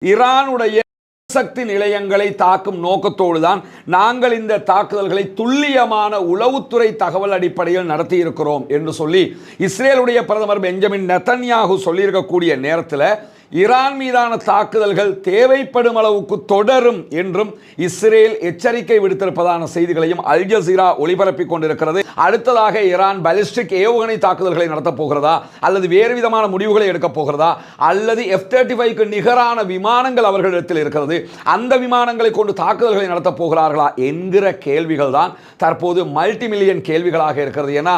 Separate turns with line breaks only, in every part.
ஈரானுடைய சக்தி நிலையங்களை தாக்கும் நோக்கத்தோடு தான் நாங்கள் இந்த தாக்குதல்களை துல்லியமான உளவுத்துறை தகவல் அடிப்படையில் நடத்தி இருக்கிறோம் என்று சொல்லி இஸ்ரேலுடைய பிரதமர் பெஞ்சமின் நெதன்யாகு சொல்லியிருக்கக்கூடிய நேரத்தில் ஈரான் மீதான தாக்குதல்கள் தேவைப்படும் அளவுக்கு தொடரும் என்றும் இஸ்ரேல் எச்சரிக்கை விடுத்திருப்பதான செய்திகளையும் அல் ஜசீரா ஒளிபரப்பிக் கொண்டிருக்கிறது. அடுத்ததாக ஈரான் பாலிஸ்டிக் ஏவுகணை தாக்குதல்களை நடத்தப் போகிறதா அல்லது வேறு விதமான முடிவுகளை எடுக்கப் போகிறதா அல்லது F-35க்கு நிகரான விமானங்கள் அவர்களிடத்தில் இருக்கிறது, அந்த விமானங்களை கொண்டு தாக்குதல்களை நடத்தப் போகிறார்களா என்கிற கேள்விகள் தான் தற்போது மல்டி மில்லியன் கேள்விகளாக இருக்கிறது. ஏன்னா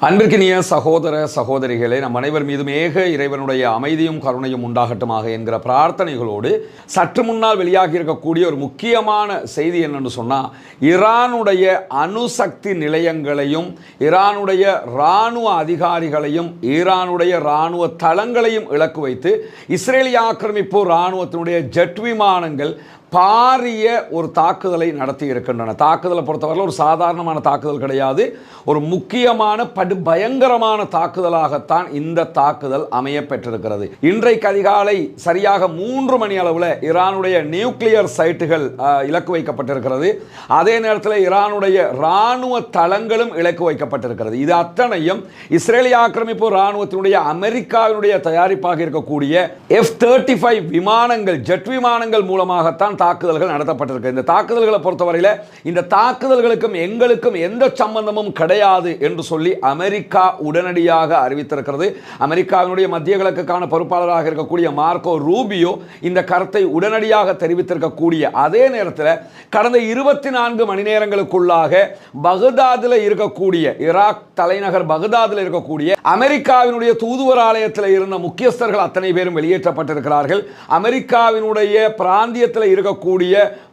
அன்பிற்கினிய சகோதர சகோதரிகளே, நம் அனைவர் மீதும் ஏக இறைவனுடைய அமைதியும் கருணையும் உண்டாகட்டுமாக என்கிற பிரார்த்தனைகளோடு சற்று முன்னால் வெளியாகி இருக்கக்கூடிய ஒரு முக்கியமான செய்தி என்னென்னு சொன்னால், ஈரானுடைய அணுசக்தி நிலையங்களையும் ஈரானுடைய இராணுவ அதிகாரிகளையும் ஈரானுடைய இராணுவ தளங்களையும் இலக்கு வைத்து இஸ்ரேலிய ஆக்கிரமிப்பு இராணுவத்தினுடைய ஜெட் விமானங்கள் பாரிய ஒரு தாக்குதலை நடத்தி இருக்கின்றன. தாக்குதலை பொறுத்தவரை ஒரு சாதாரணமான தாக்குதல் கிடையாது, ஒரு முக்கியமான பயங்கரமான தாக்குதலாகத்தான் இந்த தாக்குதல் அமைய பெற்றிருக்கிறது. இன்றைக்கு அதிகாலை சரியாக 3 மணி அளவில் ஈரானுடைய நியூக்ளியர் சைட்டுகள் இலக்கு வைக்கப்பட்டிருக்கிறது. அதே நேரத்தில் ஈரானுடைய இராணுவ தளங்களும் இலக்கு வைக்கப்பட்டிருக்கிறது. இது அத்தனையும் இஸ்ரேலிய ஆக்கிரமிப்பு இராணுவத்தினுடைய அமெரிக்காவினுடைய தயாரிப்பாக இருக்கக்கூடிய F-35 விமானங்கள், ஜெட் விமானங்கள் மூலமாகத்தான் தாக்குதல்கள் நடத்தப்பட்டிருக்கு. இந்த தாக்குதல்களை பொறுத்தவரையில் இந்த தாக்குதல்களுக்கும் எங்களுக்கும் எந்த சம்பந்தமும் கிடையாது என்று சொல்லி அமெரிக்கா உடனடியாக அறிவித்திருக்கிறது. அமெரிக்காவினுடைய மத்திய கிழக்குக்கான பொறுப்பாளராக இருக்கக்கூடிய மார்க்கோ ரூபியோ இந்த கருத்தை உடனடியாக தெரிவித்திருக்கக்கூடிய அதே நேரத்தில் கடந்த 24 மணி நேரங்களுக்குள்ளாக பகதாதில் இருக்கக்கூடிய ஈராக் தலைநகர் பகதாதில் இருக்கக்கூடிய அமெரிக்காவினுடைய தூதுவர் ஆலயத்தில் இருந்த முக்கியஸ்தர்கள் அத்தனை பேரும் வெளியேற்றப்பட்டிருக்கிறார்கள். அமெரிக்காவினுடைய பிராந்தியத்தில் இருக்கக்கூடிய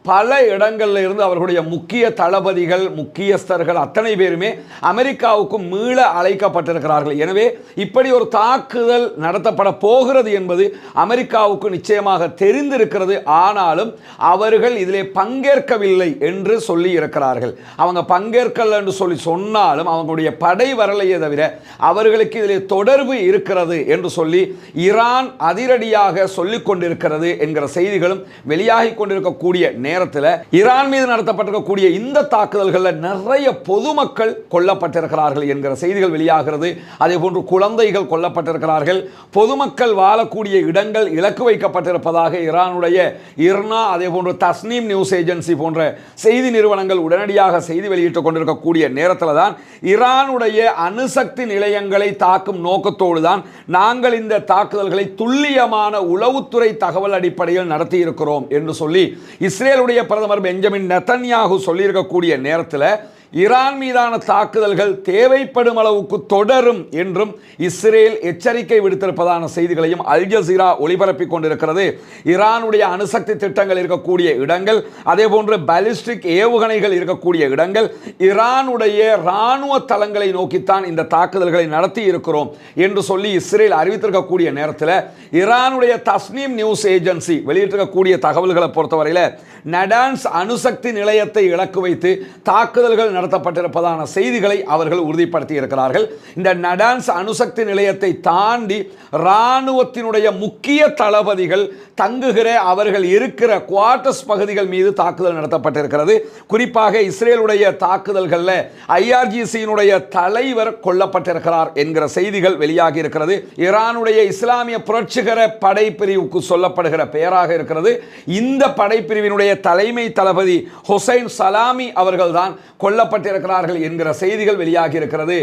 பல இடங்களில் இருந்து அவர்களுடைய முக்கிய தளபதிகள், முக்கியஸ்தர்கள் அத்தனை பேருமே அமெரிக்காவுக்கு மீள அழைக்கப்பட்டிருக்கிறார்கள். எனவே இப்படி ஒரு தாக்குதல் நடத்தப்பட போகிறது என்பது அமெரிக்காவுக்கு நிச்சயமாக தெரிந்திருக்கிறது. ஆனாலும் அவர்கள் இதிலே பங்கேற்கவில்லை என்று சொல்லி இருக்கிறார்கள். அவங்க பங்கேற்கல என்று சொல்லி சொன்னாலும் அவங்களுடைய படை வரலையே தவிர அவர்களுக்கு இதிலே தொடர்பு இருக்கிறது என்று சொல்லி ஈரான் அதிரடியாக சொல்லிக் கொண்டிருக்கிறது என்கிற செய்திகளும் வெளியாகி கொண்டிருக்கக்கூடிய நேரத்தில் ஈரான் மீது நடத்தப்பட்டிருக்கக்கூடிய இந்த தாக்குதல்களில் நிறைய பொதுமக்கள் கொல்லப்பட்டிருக்கிறார்கள் என்கிற செய்திகள் வெளியாகிறது. அதே போன்று குழந்தைகள் கொல்லப்பட்டிருக்கிறார்கள். பொதுமக்கள் வாழக்கூடிய இடங்கள் இலக்கு வைக்கப்பட்டிருப்பதாக ஈரானுடைய இர்னா, அதே போன்று தஸ்னீம் நியூஸ் ஏஜென்சி போன்ற செய்தி நிறுவனங்கள் உடனடியாக செய்தி வெளியிட்டுக் கொண்டிருக்கக்கூடிய நேரத்தில் தான் ஈரானுடைய அணுசக்தி நிலையங்களை தாக்கும் நோக்கத்தோடு தான் நாங்கள் இந்த தாக்குதல்களை துல்லியமான உளவுத்துறை தகவல் அடிப்படையில் நடத்தி இருக்கிறோம் என்று சொல்லி இஸ்ரேலுடைய பிரதமர் பெஞ்சமின் நெதன்யாகு சொல்லியிருக்கக்கூடிய நேரத்தில் ஈரான் மீதான தாக்குதல்கள் தேவைப்படும் அளவுக்கு தொடரும் என்றும் இஸ்ரேல் எச்சரிக்கை விடுத்திருப்பதான செய்திகளையும் அல் ஜசீரா ஒளிபரப்பிக் கொண்டிருக்கிறது. ஈரானுடைய அணுசக்தி திட்டங்கள் இருக்கக்கூடிய இடங்கள், அதே போன்று பாலிஸ்டிக் ஏவுகணைகள் இருக்கக்கூடிய இடங்கள், ஈரானுடைய இராணுவ தளங்களை நோக்கித்தான் இந்த தாக்குதல்களை நடத்தி இருக்கிறோம் என்று சொல்லி இஸ்ரேல் அறிவித்திருக்கக்கூடிய நேரத்தில் ஈரானுடைய தஸ்னீம் நியூஸ் ஏஜென்சி வெளியிட்டிருக்கக்கூடிய தகவல்களை பொறுத்தவரையில் நடான்ஸ் அணுசக்தி நிலையத்தை இலக்கு வைத்து தாக்குதல்கள் நடத்தப்பட்டிருப்பதான செய்திகளை அவர்கள் உறுதிப்படுத்தி இருக்கிறார்கள். இந்த நடான்ஸ் அணுசக்தி நிலையத்தை தாண்டி இராணுவத்தினுடைய முக்கிய தளபதிகள் தங்குகிற அவர்கள் இருக்கிற குவார்டர்ஸ் பகுதிகள் மீது தாக்குதல் நடத்தப்பட்டிருக்கிறது. குறிப்பாக இஸ்ரேலுடைய தாக்குதல்களில் IRGC-னுடைய தலைவர் கொல்லப்பட்டிருக்கிறார் என்கிற செய்திகள் வெளியாகி இருக்கிறது. ஈரானுடைய இஸ்லாமிய புரட்சிகர படைப்பிரிவுக்கு சொல்லப்படுகிற பெயராக இருக்கிறது. இந்த படைப்பிரிவினுடைய தலைமை தளபதி ஹுசைன் சலாமி அவர்கள்தான் கொல்லப்பட்டிருக்கிறார்கள் என்கிற செய்திகள் வெளியாகி இருக்கிறது.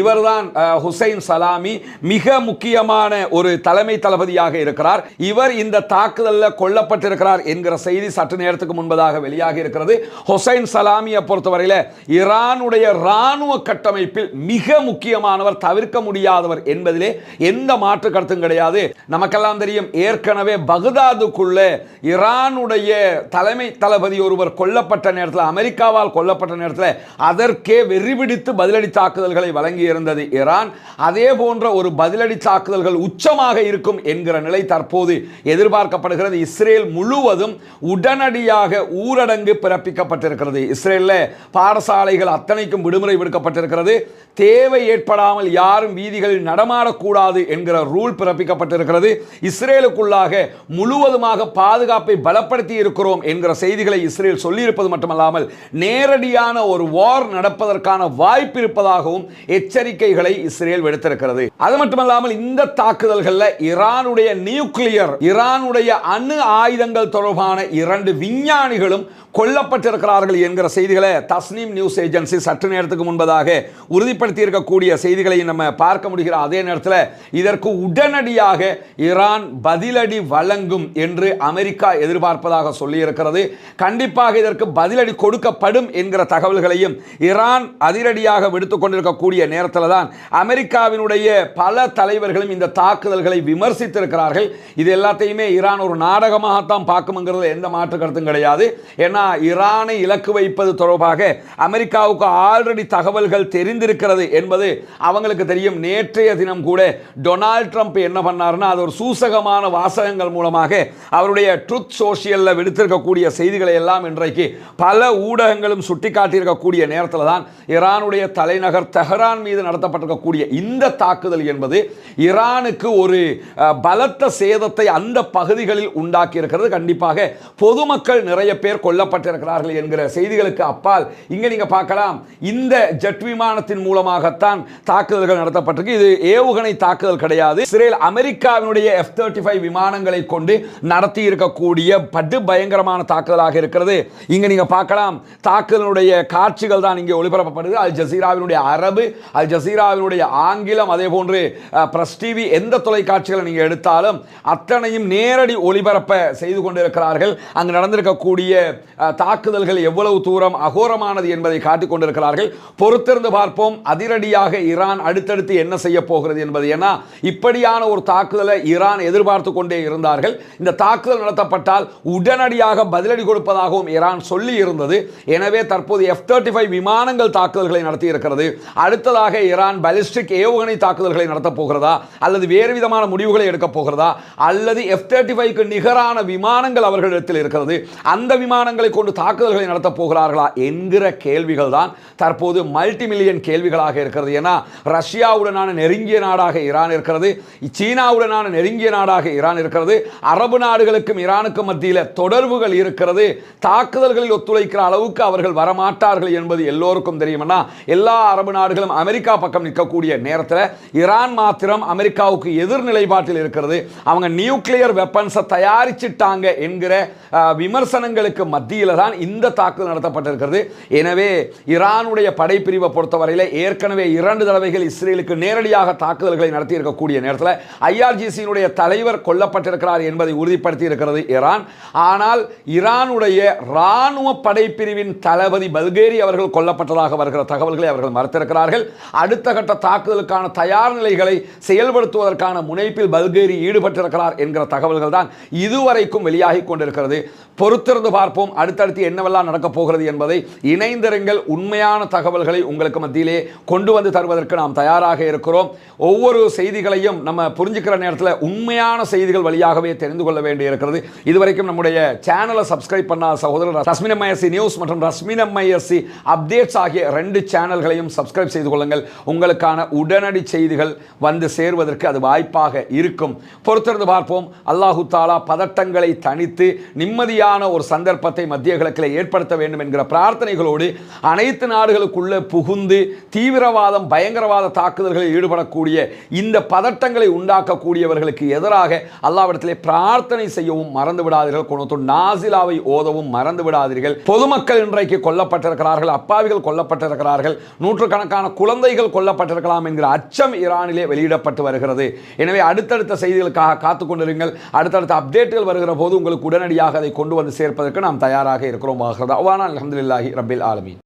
இவர்தான் ஹுசைன் சலாமி, மிக முக்கியமான ஒரு தலைமை தளபதியாக இருக்கிறார். இவர் இந்த தாக்குதலில் கொல்லப்பட்டிருக்கிறார் என்கிற செய்தி சற்று நேரத்துக்கு முன்பதாக வெளியாகி இருக்கிறது. ஹுசைன் சலாமியை பொறுத்தவரையில் ஈரானுடைய இராணுவ கட்டமைப்பில் மிக முக்கியமானவர், தவிர்க்க முடியாதவர் என்பதிலே எந்த மாற்று கருத்தும் கிடையாது. நமக்கெல்லாம் தெரியும், ஏற்கனவே பகதாதுக்குள்ள ஈரானுடைய தலைமை தலைமை தளபதி ஒருவர் கொல்லப்பட்ட நேரத்தில், அமெரிக்காவால் கொல்லப்பட்ட நேரத்தில் அதற்கே வெறிபிடித்து பதிலடி தாக்குதல்களை வழங்கி இருந்தது ஈரான். அதே போன்ற ஒரு பதிலடி தாக்குதல்கள் உச்சமாக இருக்கும் என்கிற நிலை தற்போது எதிர்பார்க்கப்படுகிறது. இஸ்ரேல் முழுவதும் உடனடியாக ஊரடங்கு பிறப்பிக்கப்பட்டிருக்கிறது. இஸ்ரேலில் பாடசாலைகள் அத்தனைக்கும் விடுமுறை விடுக்கப்பட்டிருக்கிறது. தேவை ஏற்படாமல் யாரும் வீதிகளில் நடமாடக்கூடாது என்கிற ரூல் பிறப்பிக்கப்பட்டிருக்கிறது. இஸ்ரேலுக்குள்ளாக முழுவதுமாக பாதுகாப்பை பலப்படுத்தி இருக்கிறோம் என்கிற செய்திகளை இஸ்ரேல் சொல்லியிருப்பது மட்டுமல்லாமல் நேரடியான ஒரு வார் நடப்பதற்கான வாய்ப்பு இருப்பதாகவும் எச்சரிக்கைகளை இஸ்ரேல் விடுத்திருக்கிறது. அது மட்டுமல்லாமல் இந்த தாக்குதல்களில் ஈரானுடைய அணு ஆயுதங்கள் தொடர்பான 2 விஞ்ஞானிகளும் கொல்லப்பட்டிருக்கிறார்கள் என்கிற செய்திகளை தஸ்னீம் நியூஸ் ஏஜென்சி சற்று நேரத்துக்கு முன்பதாக உறுதிப்படுத்தி இருக்கக்கூடிய செய்திகளை நம்ம பார்க்க முடிகிற அதே நேரத்தில் இதற்கு உடனடியாக ஈரான் பதிலடி வழங்கும் என்று அமெரிக்கா எதிர்பார்ப்பதாக சொல்லியிருக்கிறது. கண்டிப்பாக இதற்கு பதிலடி கொடுக்கப்படும் என்கிற தகவல்களையும் ஈரான் அதிரடியாக விடுத்துக் கொண்டிருக்கக்கூடிய நேரத்தில் தான் அமெரிக்காவினுடைய பல தலைவர்களும் இந்த தாக்குதல்களை விமர்சித்திருக்கிறார்கள். இது எல்லாத்தையுமே ஈரான் ஒரு நாடகமாகத்தான் பார்க்கும்ங்கிறது எந்த மாற்று கருத்தும் கிடையாது. ஏன்னா ஈரானை இலக்கு வைப்பது தொடர்பாக அமெரிக்காவுக்கு ஆல்ரெடி தகவல்கள் தெரிந்திருக்கிறது என்பது அவங்களுக்கு தெரியும். நேற்றைய தினம் கூட டொனால்ட் ட்ரம்ப் என்ன பண்ணாருன்னா, அது ஒரு சூசகமான வாசகங்கள் மூலமாக அவருடைய ட்ரூத் சோஷியல்ல விடுத்திருக்கக்கூடிய செய்திகளை எல்லாம் இன்றைக்கு பல ஊடகங்களும் சுட்டிக்காட்டியிருக்கக்கூடிய நேரத்தில் தான் ஈரானுடைய தலைநகர் தெஹரான் மீது நடத்தப்பட்டிருக்கக்கூடிய இந்த தாக்குதல் என்பது ஈரானுக்கு ஒரு பலத்த சேதத்தை அந்த பகுதிகளில் உண்டாக்கி இருக்கிறது. கண்டிப்பாக பொதுமக்கள் நிறைய பேர் கொல்லப்பட்டிருக்கிறார்கள் என்கிற செய்திகளுக்கு அப்பால் இங்க நீங்க பார்க்கலாம், இந்த ஜெட் விமானத்தின் மூலமாகத்தான் தாக்குதல்கள் நடத்தப்பட்டிருக்கு. இது ஏவுகணை தாக்குதல் கிடையாது. இஸ்ரேல் அமெரிக்காவினுடைய F-35 விமானங்களை கொண்டு நடத்தி இருக்கக்கூடிய படு பயங்கரமான தாக்குதலாக இருக்கிறது. இங்க நீங்க பார்க்கலாம், தாக்குதலுடைய காட்சிகள் தான் இங்கே ஒளிபரப்பப்படுது. அல் ஜசீராவினுடைய அரபு, அல் ஜசீராவினுடைய ஆங்கிலம், அதே போன்று பிரஸ் டிவி எந்த தொலைக்காட்சிகளை நீங்க எடுத்தாலும் அத்தனையும் நேரடி ஒளிபரப்ப செய்து கொண்டிருக்கிறார்கள். அங்கு நடந்திருக்கக்கூடிய தாக்குதல்கள் எவ்வளவு தூரம் அகோரமானது என்பதை காட்டிக் கொண்டிருக்கிறார்கள். பொறுத்திருந்து பார்ப்போம் அதிரடியாக ஈரான் அடுத்தடுத்து என்ன செய்ய போகிறது என்பது. ஏன்னா இப்படியான ஒரு தாக்குதலை ஈரான் எதிர்பார்த்து கொண்டே இருந்தார்கள். இந்த தாக்குதல் நடத்தப்பட்டால் உடனடியாக பதிலடி கொடுப்பதாகவும் ஈரான் சொல்லி இருந்தது. எனவே தற்போது F-35 விமானங்கள் தாக்குதல்களை நடத்தி இருக்கிறது. அடுத்ததாக ஈரான் பாலிஸ்டிக் ஏவுகணை தாக்குதல்களை நடத்தப் போகிறதா, அல்லது வேறு விதமான முடிவுகளை எடுக்கப் போகிறதா, அல்லது F-35க்கு நிகரான விமானங்கள் அவர்களிடத்தில் இருக்கிறது, அந்த விமானங்களை கொண்டு தாக்குதல்களை நடத்தப் போகிறார்களா என்கிற கேள்விகள் தான் தற்போது மல்டி மில்லியன் கேள்விகளாக இருக்கிறது. ஏன்னா ரஷ்யாவுடனான நெருங்கிய நாடாக ஈரான் இருக்கிறது, சீனாவுடனான நெருங்கிய நாடாக ஈரான் இருக்கிறது, அரபு நாடுகளுக்கும் ஈரானுக்கும் மத்தியில் தொடர்புகள் இருக்கிறது. தாக்குதல்களில் ஒத்துழைக்கிற அளவுக்கு அவர்கள் வரமாட்டார்கள் என்பது எல்லோருக்கும் தெரியும்னா, எல்லா அரபு நாடுகளும் அமெரிக்கா பக்கம் நிற்கக்கூடிய நேரத்தில் ஈரான் மாத்திரம் அமெரிக்காவுக்கு எதிர் நிலைப்பாட்டில் இருக்கிறது. அவங்க நியூக்ளியர் வெப்பன்ஸை தயாரிச்சிட்டாங்க என்கிற விமர்சனங்களுக்கு மத்தியில் தான் இந்த தாக்குதல் நடத்தப்பட்டிருக்கிறது. எனவே ஈரானுடைய படைப்பிரிவை பொறுத்தவரையில் ஏற்கனவே 2 தடவைகள் இஸ்ரேலுக்கு நேரடியாக தாக்குதல்களை நடத்தி இருக்கக்கூடிய நேரத்தில் IRGC-னுடைய தலைவர் கொல்லப்பட்டிருக்கிறார் என்பதை உறுதிப்படுத்தி இருக்கிறது ஈரான். ஆனால் ஈரானுடைய ராணுவ படைப்பிரிவின் தளபதி பல்கேரி அவர்கள் கொல்லப்பட்டதாக வருகிற தகவல்களை அவர்கள் மறுத்திருக்கிறார்கள். அடுத்த கட்ட தாக்குதலுக்கான தயார் நிலைகளை செயல்படுத்துவதற்கான முனைப்பில் பல்கேரி ஈடுபட்டிருக்கிறார் என்கிற தகவல்கள் தான் இதுவரைக்கும் வெளியாகி கொண்டிருக்கிறது. பொறுத்திருந்து பார்ப்போம் அடுத்தடுத்து என்னவெல்லாம் நடக்கப் போகிறது என்பதை. இணைந்திருங்கள், உண்மையான தகவல்களை உங்களுக்கு மத்தியிலே கொண்டு வந்து தருவதற்கு நாம் தயாராக இருக்கிறோம். ஒவ்வொரு செய்திகளையும் நம்ம புரிஞ்சுக்கிற நேரத்தில் உண்மையான செய்திகள் வழியாகவே தெரிந்து கொள்ள வேண்டி இருக்கிறது. இதுவரைக்கும் நம்முடைய சேனலை சப்ஸ்கிரைப் பண்ண சகோதரர் ரஸ்மின் MISC நியூஸ் மற்றும் ரஸ்மின் MISC அப்டேட்ஸ் ஆகிய 2 சேனல்களையும் சப்ஸ்கிரைப் செய்து கொள்ளுங்கள். உங்களுக்கான உடனடி செய்திகள் வந்து சேர்வதற்கு அது வாய்ப்பாக இருக்கும். பொறுத்திருந்து பார்ப்போம். அல்லாஹு தாலா பதட்டங்களை தணித்து நிம்மதியாக ஒரு சந்தர்ப்பத்தை மத்திய கிழக்கில் ஏற்படுத்த வேண்டும் என்கிற பிரார்த்தனைகளோடு அனைத்து நாடுகளுக்குள்ள புகுந்து தீவிரவாதம் பயங்கரவாத தாக்குதல்களில் ஈடுபடக்கூடிய இந்த பதட்டங்களை உண்டாக்கக்கூடியவர்களுக்கு எதிராக அல்லாஹ்விடத்திலே பிரார்த்தனை செய்யவும் மறந்து விடாதீர்கள். குனூத்துன் நாசிலாவை ஓதவும் மறந்து விடாதீர்கள். பொதுமக்கள் இன்றைக்கு கொல்லப்பட்டிருக்கிறார்கள், அப்பாவிகள் கொல்லப்பட்டிருக்கிறார்கள், நூற்றுக்கணக்கான குழந்தைகள் கொல்லப்பட்டிருக்கலாம் என்கிற அச்சம் ஈரானிலே வெளியிடப்பட்டு வருகிறது. எனவே அடுத்தடுத்த செய்திகளுக்காக காத்துக் கொண்டிருங்கள். அடுத்தடுத்த அப்டேட்டுகள் வருகிற போது உங்களுக்கு உடனடியாக அதை கொண்டு வந்து சேர்ப்பதற்கு நாம் தயாராக இருக்கிறோம். அல்ஹம்துலில்லாஹி ரப்பில் ஆலமீன்.